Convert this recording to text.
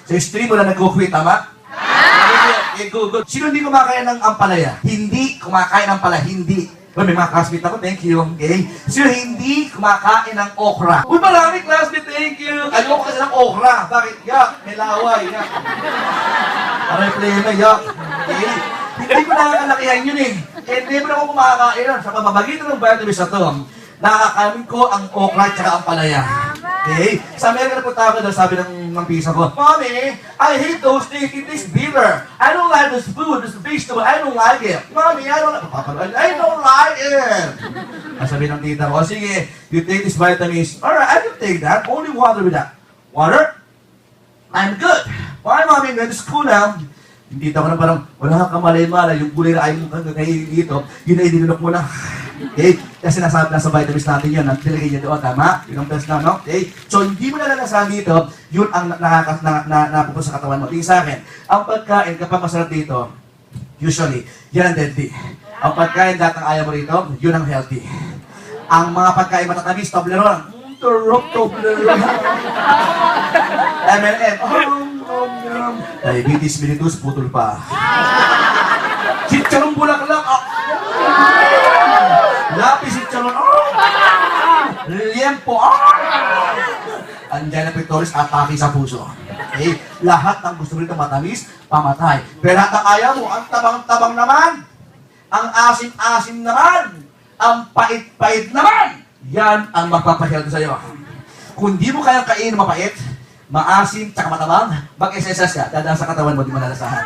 Sa stream mo na nag-quit, tama? Okay, good. Sino hindi kumakain ng ampalaya? Hindi kumakain ng ampalaya, hindi. Well, may mga classmate ako, thank you. Okay? Sino hindi kumakain ng okra? Uy, marami classmate, thank you. Ayoko kasi ng okra. Bakit? Yak, may laway, yak. Aray, plema, yak. Okay? Hindi ko nakakalakihan yun eh. Hindi mo na ako kumakain nun. Sa pamamagitan ng vitamins na to, nakakain ko ang okra at saka ang palaya. Okay? Sa Amerika na punta ako doon, sabi ng pisa ko, Mommy, I hate those things. It tastes bitter. I don't like this food, this vegetable. I don't like it. Mommy, I don't like it. Sabi ng tita ko, sige, you take these vitamins. Alright, I can take that. Only water with that. Water? I'm good. Bye, Mommy. I'm going to school now. Hindi ako na parang, wala kang kamalay-malay, yung gulay na ayaw mong kakainin dito, yun ay dinunok mo na. Okay? Kasi nasa vitamins natin yun, nagtilagay niya doon, tama? Yun ang test na, no? Okay? So, hindi mo nalalasahan dito, yun ang napupunta sa katawan mo. Tingin sa akin, ang pagkain, kapag masarap dito, usually, yan ang deadly. Ang pagkain, lahat ng ayaw mo rito, yun ang healthy. Ang mga pagkain matatamis, Toblerone, Toblerone. MLM, diabetes mellitus, putol pa. Chicharong bulaklak, lapis chicharong, liempo, andiyan na pectoris, atake sa puso. Okay? Lahat ng gusto mo rito matamis, pamatay. Pero lahat ng ayaw mo, ang tabang-tabang naman, ang asim-asim naman, ang pait-pait naman, yan ang magpapahealth sa'yo. Kung di mo kayang kainin mapait, maasim, tsaka matabang, mag-exercise ka, dadaan sa katawan mo, di malalasahan.